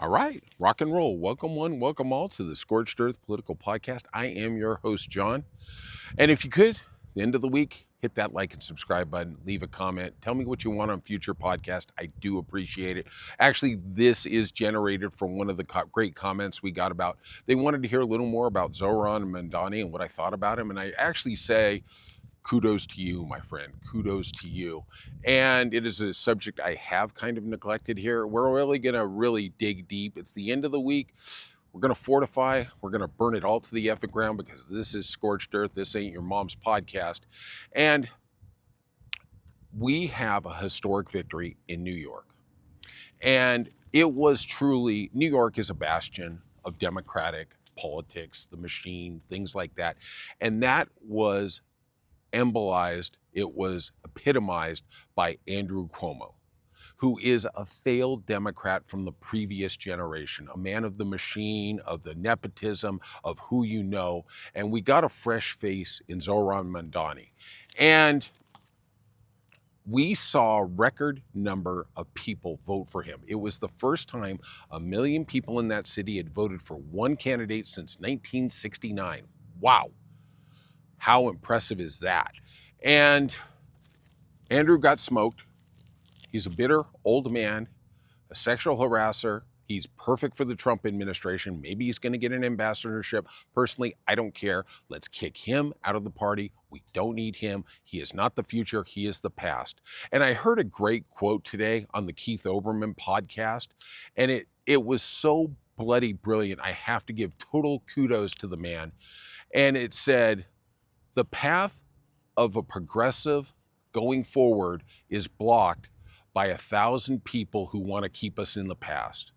All right, rock and roll. Welcome one, welcome all to the Scorched Earth Political Podcast. I am your host, John. And if you could, at the end of the week, hit that like and subscribe button, leave a comment, tell me what you want on future podcast. I do appreciate it. Actually, this is generated from one of the great comments we got about, they wanted to hear a little more about Zohran and Mandani and what I thought about him. And I actually say, kudos to you, my friend. Kudos to you. And it is a subject I have kind of neglected here. We're really going to really dig deep. It's the end of the week. We're going to fortify. We're going to burn it all to the effing ground because this is Scorched Earth. This ain't your mom's podcast. And we have a historic victory in New York. And it was truly, New York is a bastion of democratic politics, the machine, things like that. And that was embolized, it was epitomized by Andrew Cuomo, who is a failed Democrat from the previous generation, a man of the machine, of the nepotism, of who you know. And we got a fresh face in Zohran Mandani. And we saw a record number of people vote for him. It was the first time 1 million people in that city had voted for one candidate since 1969. Wow. How impressive is that? And Andrew got smoked. He's a bitter old man, a sexual harasser. He's perfect for the Trump administration. Maybe he's going to get an ambassadorship. Personally, I don't care. Let's kick him out of the party. We don't need him. He is not the future. He is the past. And I heard a great quote today on the Keith Olbermann podcast, and it was so bloody brilliant. I have to give total kudos to the man. And it said, the path of a progressive going forward is blocked by 1,000 people who want to keep us in the past.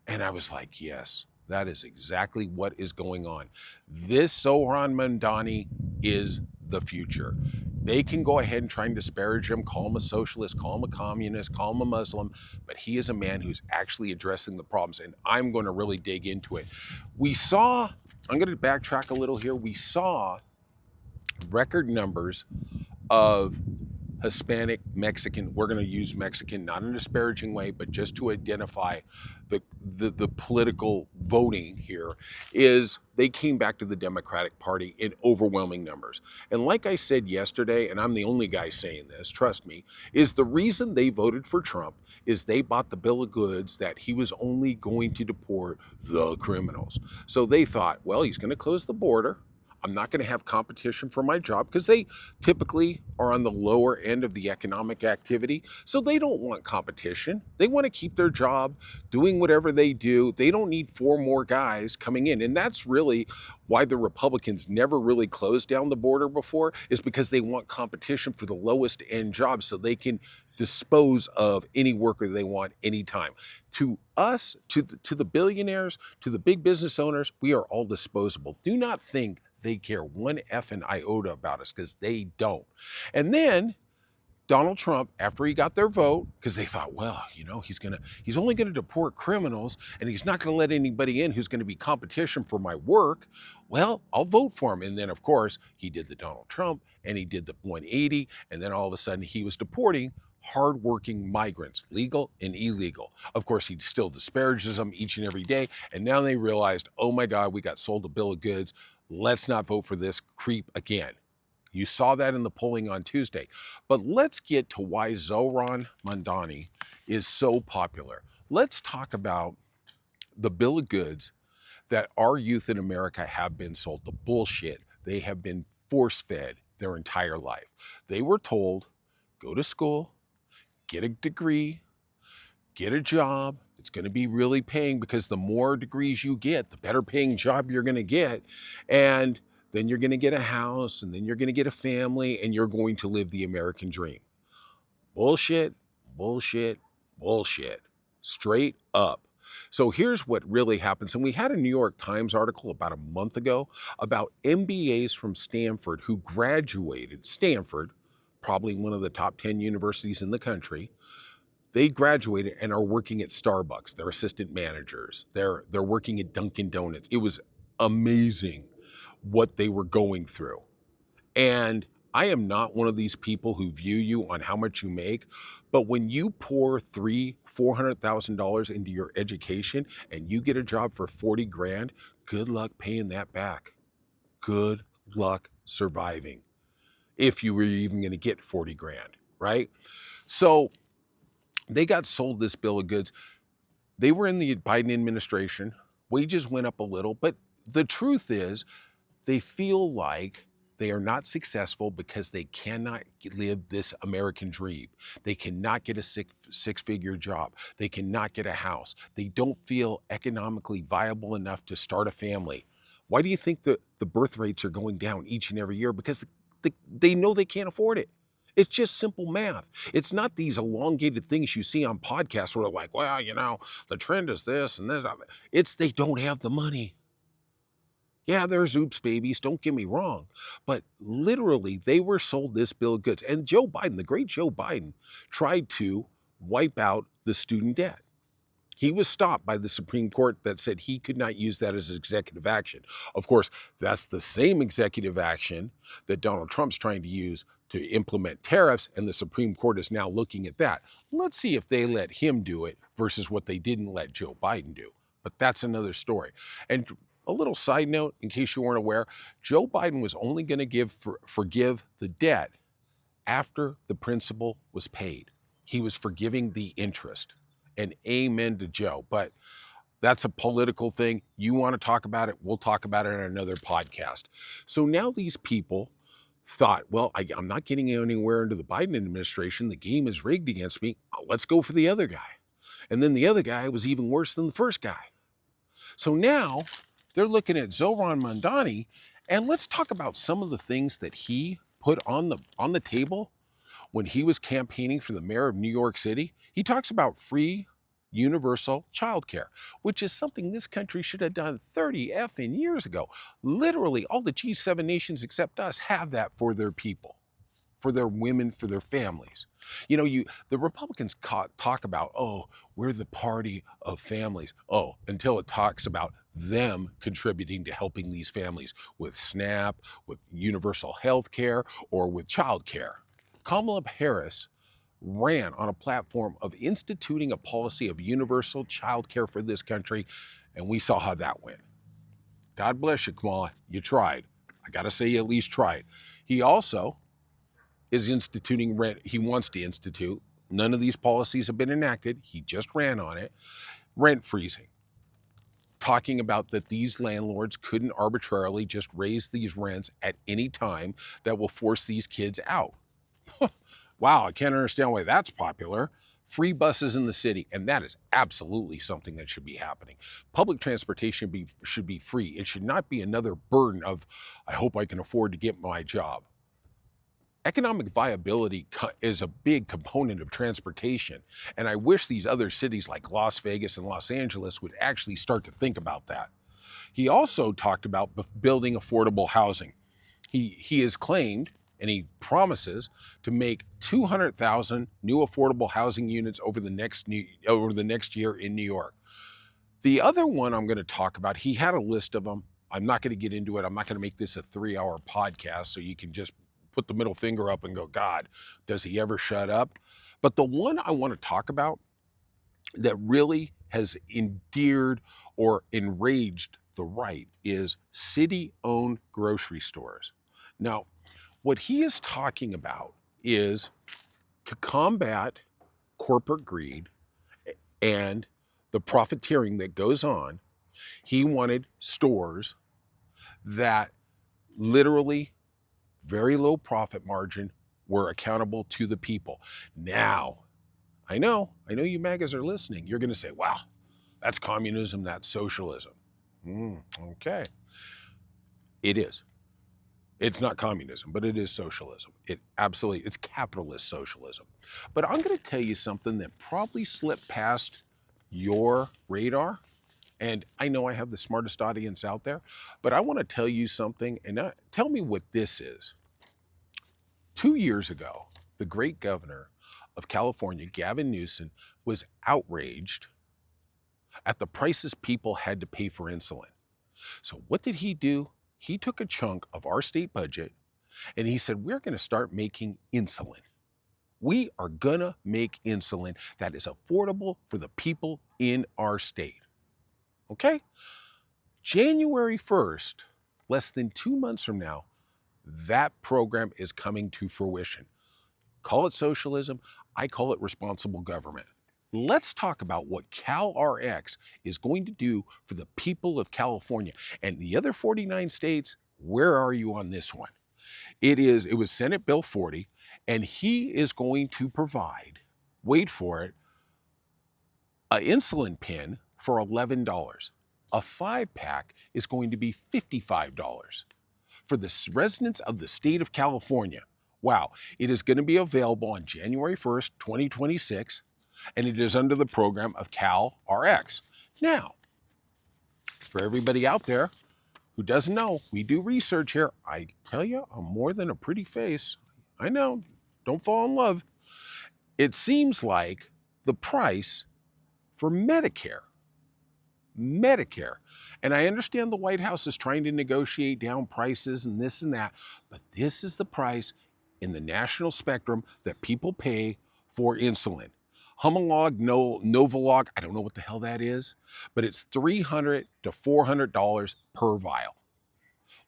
And I was like, yes, that is exactly what is going on. This Zohran Mandani is the future. They can go ahead and try and disparage him, call him a socialist, call him a communist, call him a Muslim, but he is a man who's actually addressing the problems, and I'm going to really dig into it. I'm going to backtrack a little here. We saw record numbers of Hispanic, Mexican, we're going to use Mexican, not in a disparaging way, but just to identify the political voting here, is they came back to the Democratic Party in overwhelming numbers. And like I said yesterday, and I'm the only guy saying this, trust me, is the reason they voted for Trump is they bought the bill of goods that he was only going to deport the criminals. So they thought, well, he's going to close the border. I'm not going to have competition for my job because they typically are on the lower end of the economic activity. So they don't want competition. They want to keep their job doing whatever they do. They don't need 4 more guys coming in. And that's really why the Republicans never really closed down the border before, is because they want competition for the lowest end jobs so they can dispose of any worker they want anytime. To us, to the billionaires, to the big business owners, we are all disposable. Do not think they care one effing iota about us, because they don't. And then Donald Trump, after he got their vote, because they thought, well, he's only going to deport criminals and he's not going to let anybody in who's going to be competition for my work. Well, I'll vote for him. And then, of course, he did the Donald Trump and he did the 180. And then all of a sudden he was deporting hardworking migrants, legal and illegal. Of course, he still disparages them each and every day. And now they realized, oh my God, we got sold a bill of goods. Let's not vote for this creep again. You saw that in the polling on Tuesday. But let's get to why Zohran Mandani is so popular. Let's talk about the bill of goods that our youth in America have been sold, the bullshit they have been force-fed their entire life. They were told, go to school, get a degree, get a job. It's going to be really paying, because the more degrees you get, the better paying job you're going to get. And then you're going to get a house, and then you're going to get a family, and you're going to live the American dream. Bullshit, bullshit, bullshit. Straight up. So here's what really happens. And we had a New York Times article about a month ago about MBAs from Stanford who graduated. Stanford, probably one of the top 10 universities in the country. They graduated and are working at Starbucks. They're assistant managers. They're working at Dunkin' Donuts. It was amazing what they were going through. And I am not one of these people who view you on how much you make, but when you pour $400,000 into your education and you get a job for 40 grand, good luck paying that back. Good luck surviving if you were even going to get 40 grand, right? So they got sold this bill of goods. They were in the Biden administration. Wages went up a little, but the truth is they feel like they are not successful because they cannot live this American dream. They cannot get a six-figure job. They cannot get a house. They don't feel economically viable enough to start a family. Why do you think the birth rates are going down each and every year? Because they know they can't afford it. It's just simple math. It's not these elongated things you see on podcasts where they're like, well, the trend is this and this. It's they don't have the money. Yeah, there's oops babies, don't get me wrong. But literally, they were sold this bill of goods. And Joe Biden, the great Joe Biden, tried to wipe out the student debt. He was stopped by the Supreme Court that said he could not use that as executive action. Of course, that's the same executive action that Donald Trump's trying to use to implement tariffs, and the Supreme Court is now looking at that. Let's see if they let him do it versus what they didn't let Joe Biden do. But that's another story. And a little side note, in case you weren't aware, Joe Biden was only going to forgive the debt after the principal was paid. He was forgiving the interest. And amen to Joe. But that's a political thing. You want to talk about it, we'll talk about it in another podcast. So now these people thought, well, I'm not getting anywhere into the Biden administration. The game is rigged against me. Let's go for the other guy. And then the other guy was even worse than the first guy. So now they're looking at Zohran Mamdani, and let's talk about some of the things that he put on the table when he was campaigning for the mayor of New York City. He talks about free universal childcare, which is something this country should have done 30 effing years ago. Literally, all the G7 nations except us have that for their people, for their women, for their families. The Republicans talk about, oh, we're the party of families. Oh, until it talks about them contributing to helping these families with SNAP, with universal health care, or with child care. Kamala Harris ran on a platform of instituting a policy of universal child care for this country, and we saw how that went. God bless you, Kamala. You tried. I got to say, you at least tried. He also is instituting rent. He wants to institute. None of these policies have been enacted. He just ran on it. Rent freezing. Talking about that these landlords couldn't arbitrarily just raise these rents at any time that will force these kids out. Wow, I can't understand why that's popular. Free buses in the city, and that is absolutely something that should be happening. Public transportation should be free. It should not be another burden of, I hope I can afford to get my job. Economic viability is a big component of transportation, and I wish these other cities like Las Vegas and Los Angeles would actually start to think about that. He also talked about building affordable housing. He has claimed, and he promises, to make 200,000 new affordable housing units over the next year in New York. The other one I'm going to talk about, he had a list of them. I'm not going to get into it. I'm not going to make this a 3-hour podcast so you can just put the middle finger up and go, God, does he ever shut up? But the one I want to talk about that really has endeared or enraged the right is city-owned grocery stores. Now, what he is talking about is to combat corporate greed and the profiteering that goes on. He wanted stores that literally very low profit margin were accountable to the people. Now, I know you MAGAs are listening. You're going to say, wow, that's communism, that's socialism. Okay. It is. It's not communism, but it is socialism. It's capitalist socialism. But I'm going to tell you something that probably slipped past your radar. And I know I have the smartest audience out there, but I want to tell you something, and tell me what this is. 2 years ago, the great governor of California, Gavin Newsom, was outraged at the prices people had to pay for insulin. So what did he do? He took a chunk of our state budget, and he put it And he said, we're going to start making insulin. We are going to make insulin that is affordable for the people in our state. Okay? January 1st, less than 2 months from now, that program is coming to fruition. Call it socialism. I call it responsible government. Let's talk about what CalRx is going to do for the people of California and the other 49 states. Where are you on this one? It was Senate Bill 40, and he is going to provide, wait for it, an insulin pen for $11. A 5-pack is going to be $55 for the residents of the state of California. Wow, it is going to be available on January 1st, 2026, and it is under the program of CalRx. Now, for everybody out there who doesn't know, we do research here. I tell you, I'm more than a pretty face. I know, don't fall in love. It seems like the price for Medicare, and I understand the White House is trying to negotiate down prices and this and that, but this is the price in the national spectrum that people pay for insulin. Humalog, Novolog, I don't know what the hell that is, but it's $300 to $400 per vial.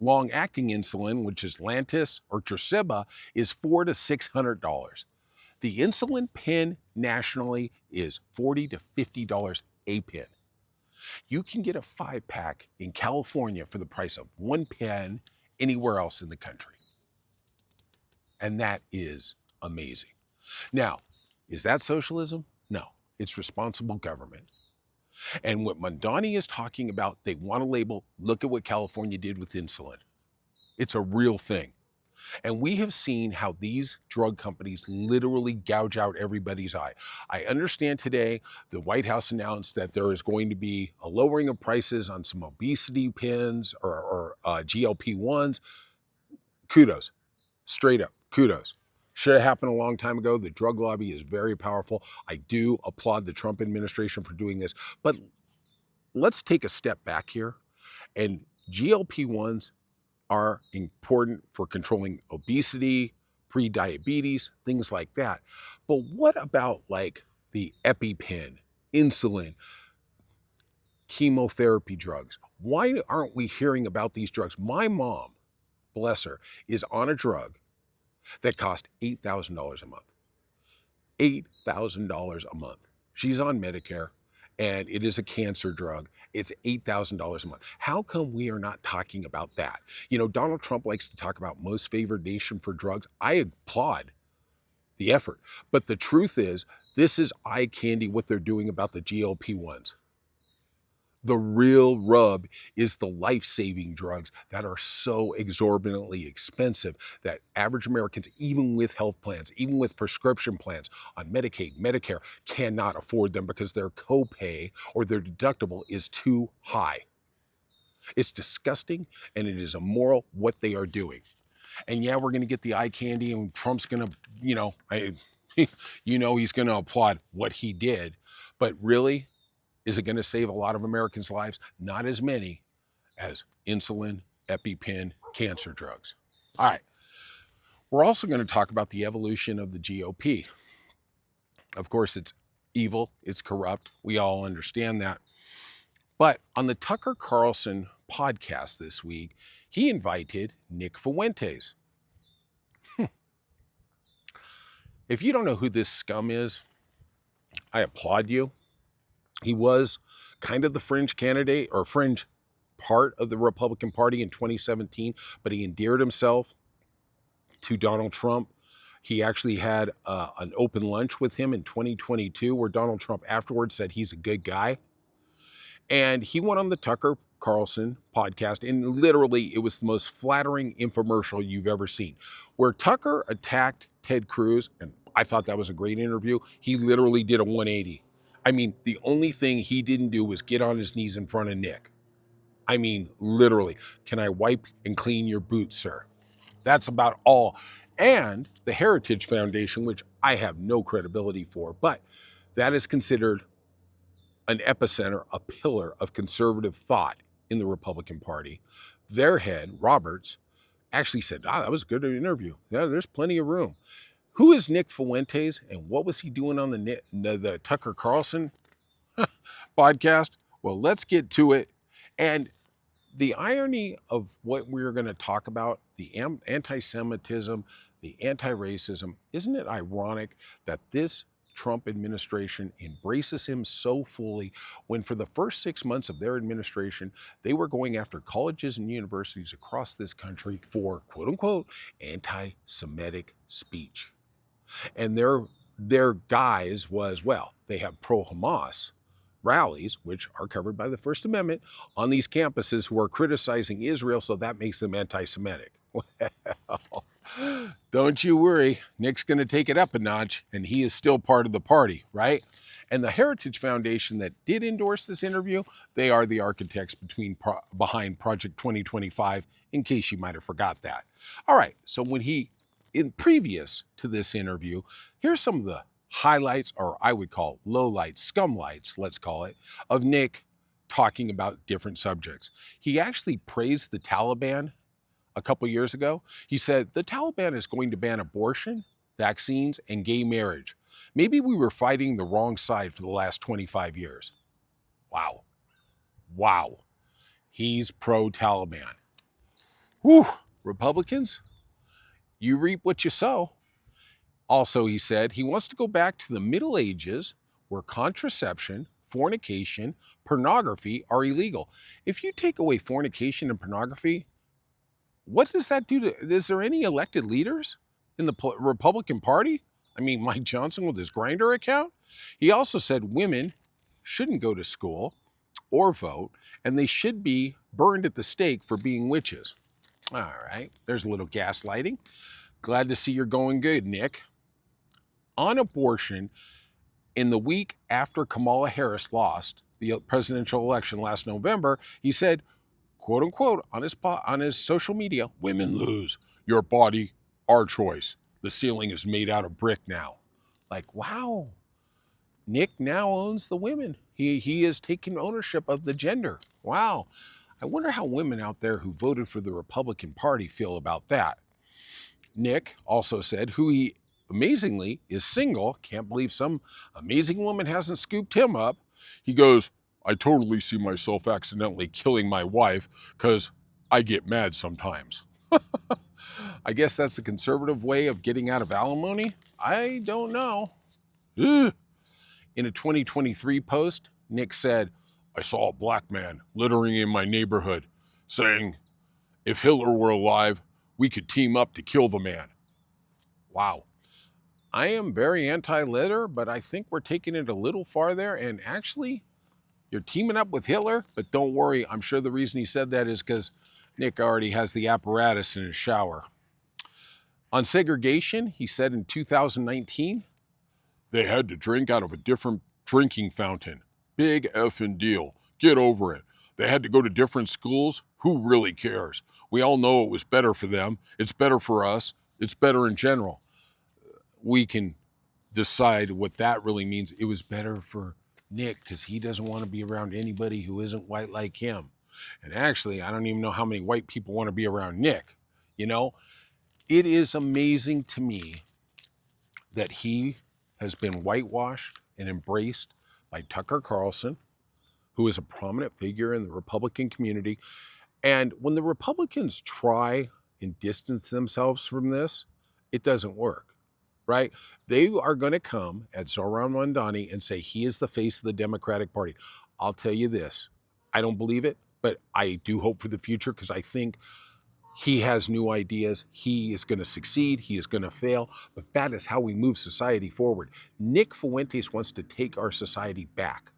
Long-acting insulin, which is Lantus or Tresiba, is $400 to $600. The insulin pen nationally is $40 to $50 a pen. You can get a 5-pack in California for the price of one pen anywhere else in the country. And that is amazing. Now, is that socialism? No, it's responsible government. And what Mondani is talking about, they want to label, look at what California did with insulin. It's a real thing. And we have seen how these drug companies literally gouge out everybody's eye. I understand today the White House announced that there is going to be a lowering of prices on some obesity pens or GLP-1s. Kudos. Straight up, kudos. Should have happened a long time ago. The drug lobby is very powerful. I do applaud the Trump administration for doing this. But let's take a step back here. And GLP-1s are important for controlling obesity, pre-diabetes, things like that. But what about like the EpiPen, insulin, chemotherapy drugs? Why aren't we hearing about these drugs? My mom, bless her, is on a drug that cost $8,000 a month. $8,000 a month. She's on Medicare, and it is a cancer drug. It's $8,000 a month. How come we are not talking about that? You know, Donald Trump likes to talk about most favored nation for drugs. I applaud the effort. But the truth is, this is eye candy what they're doing about the GLP-1s. The real rub is the life-saving drugs that are so exorbitantly expensive that average Americans, even with health plans, even with prescription plans on Medicaid, Medicare, cannot afford them because their copay or their deductible is too high. It's disgusting, and it is immoral what they are doing. And yeah, we're going to get the eye candy, and Trump's going to, he's going to applaud what he did. But really, is it going to save a lot of Americans' lives? Not as many as insulin, EpiPen, cancer drugs. All right. We're also going to talk about the evolution of the GOP. Of course, it's evil, it's corrupt. We all understand that. But on the Tucker Carlson podcast this week, he invited Nick Fuentes. If you don't know who this scum is, I applaud you. He was kind of the fringe candidate or fringe part of the Republican Party in 2017, but he endeared himself to Donald Trump. He actually had an open lunch with him in 2022 where Donald Trump afterwards said he's a good guy. And he went on the Tucker Carlson podcast, and literally it was the most flattering infomercial you've ever seen, where Tucker attacked Ted Cruz, and I thought that was a great interview. He literally did a 180. I mean, the only thing he didn't do was get on his knees in front of Nick. I mean, literally, can I wipe and clean your boots, sir? That's about all. And the Heritage Foundation, which I have no credibility for, but that is considered an epicenter, a pillar of conservative thought in the Republican Party. Their head, Roberts, actually said, that was a good interview. Yeah, there's plenty of room. Who is Nick Fuentes, and what was he doing on the Tucker Carlson podcast? Well, let's get to it. And the irony of what we're going to talk about, the anti-Semitism, the anti-racism, isn't it ironic that this Trump administration embraces him so fully when for the first 6 months of their administration, they were going after colleges and universities across this country for quote unquote anti-Semitic speech. And their guise was, well, they have pro-Hamas rallies, which are covered by the First Amendment, on these campuses who are criticizing Israel, so that makes them anti-Semitic. Well, don't you worry, Nick's going to take it up a notch, and he is still part of the party, right? And the Heritage Foundation that did endorse this interview, they are the architects behind Project 2025, in case you might have forgot that. All right, so in previous to this interview, here's some of the highlights, or I would call lowlights, scum lights, let's call it, of Nick talking about different subjects. He actually praised the Taliban a couple years ago. He said, the Taliban is going to ban abortion, vaccines, and gay marriage. Maybe we were fighting the wrong side for the last 25 years. Wow. Wow. He's pro-Taliban. Whew. Republicans, you reap what you sow. Also, he said he wants to go back to the Middle Ages where contraception, fornication, pornography are illegal. If you take away fornication and pornography, what does that do to, is there any elected leaders in the Republican Party? I mean, Mike Johnson with his Grindr account. He also said women shouldn't go to school or vote, and they should be burned at the stake for being witches. All right, there's a little gaslighting. Glad to see you're going good, Nick. On abortion, in the week after Kamala Harris lost the presidential election last November, he said, quote unquote, on his social media, women lose. Your body, our choice. The ceiling is made out of brick now. Like, wow. Nick now owns the women. He is taking ownership of the gender. Wow. I wonder how women out there who voted for the Republican Party feel about that. Nick also said who he amazingly is single. Can't believe some amazing woman hasn't scooped him up. He goes, I totally see myself accidentally killing my wife because I get mad sometimes. I guess that's the conservative way of getting out of alimony. I don't know. Ugh. In a 2023 post, Nick said, I saw a black man littering in my neighborhood saying, if Hitler were alive, we could team up to kill the man. Wow. I am very anti-litter, but I think we're taking it a little farther. And actually, you're teaming up with Hitler, but don't worry. I'm sure the reason he said that is because Nick already has the apparatus in his shower. On segregation, he said in 2019, they had to drink out of a different drinking fountain. Big effing deal. Get over it. They had to go to different schools. Who really cares? We all know it was better for them. It's better for us. It's better in general. We can decide what that really means. It was better for Nick because he doesn't want to be around anybody who isn't white like him. And actually, I don't even know how many white people want to be around Nick. You know, it is amazing to me that he has been whitewashed and embraced by Tucker Carlson, who is a prominent figure in the Republican community. And when the Republicans try and distance themselves from this, it doesn't work, right? They are going to come at Zohran and say he is the face of the Democratic Party. I'll tell you this, I don't believe it, but I do hope for the future because I think he has new ideas. He is going to succeed. He is going to fail. But that is how we move society forward. Nick Fuentes wants to take our society back.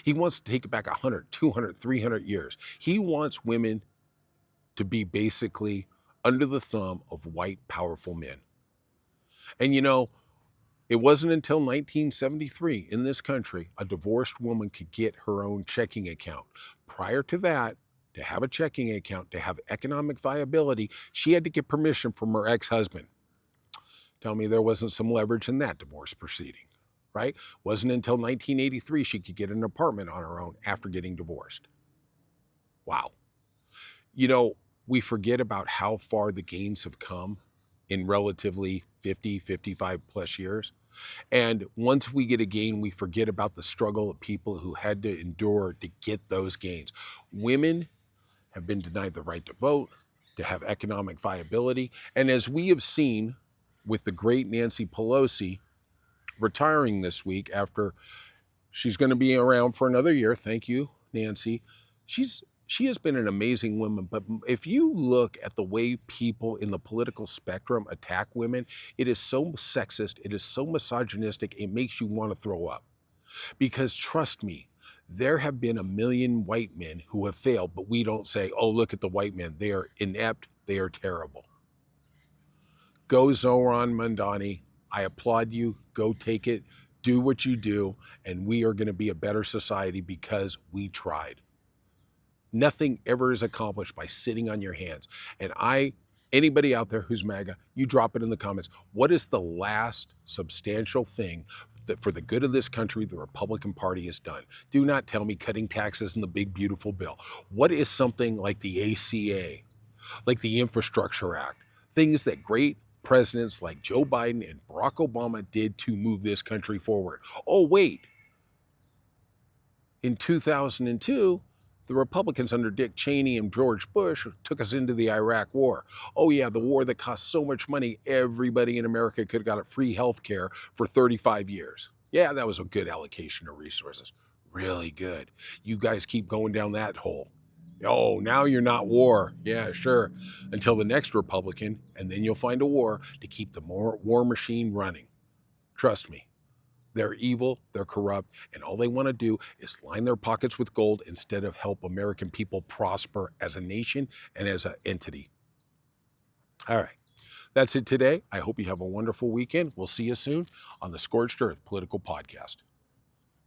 He wants to take it back 100, 200, 300 years. He wants women to be basically under the thumb of white, powerful men. And you know, it wasn't until 1973 in this country, a divorced woman could get her own checking account. Prior to that, to have a checking account, to have economic viability, she had to get permission from her ex-husband. Tell me there wasn't some leverage in that divorce proceeding, right? Wasn't until 1983 she could get an apartment on her own after getting divorced. Wow. You know, we forget about how far the gains have come in relatively 50, 55 plus years. And once we get a gain, we forget about the struggle of people who had to endure to get those gains. Women have been denied the right to vote, to have economic viability. And as we have seen with the great Nancy Pelosi retiring this week after she's going to be around for another year. Thank you, Nancy. She has been an amazing woman, but if you look at the way people in the political spectrum attack women, it is so sexist, it is so misogynistic, it makes you want to throw up. Because trust me, there have been a million white men who have failed, but we don't say, oh, look at the white men. They are inept, they are terrible. Go Zohran Mandani. I applaud you. Go take it. Do what you do, and we are going to be a better society because we tried. Nothing ever is accomplished by sitting on your hands. And anybody out there who's MAGA, you drop it in the comments. What is the last substantial thing that for the good of this country the Republican Party has done? Do not tell me cutting taxes in the big beautiful bill. What is something like the ACA, like the Infrastructure Act, things that great presidents like Joe Biden and Barack Obama did to move this country forward? Oh, wait. In 2002, the Republicans under Dick Cheney and George Bush took us into the Iraq War. Oh yeah, the war that cost so much money, everybody in America could have got free health care for 35 years. Yeah, that was a good allocation of resources. Really good. You guys keep going down that hole. Oh, now you're not war. Yeah, sure. Until the next Republican, and then you'll find a war to keep the war machine running. Trust me. They're evil, they're corrupt, and all they want to do is line their pockets with gold instead of help American people prosper as a nation and as an entity. All right, that's it today. I hope you have a wonderful weekend. We'll see you soon on the Scorched Earth Political Podcast.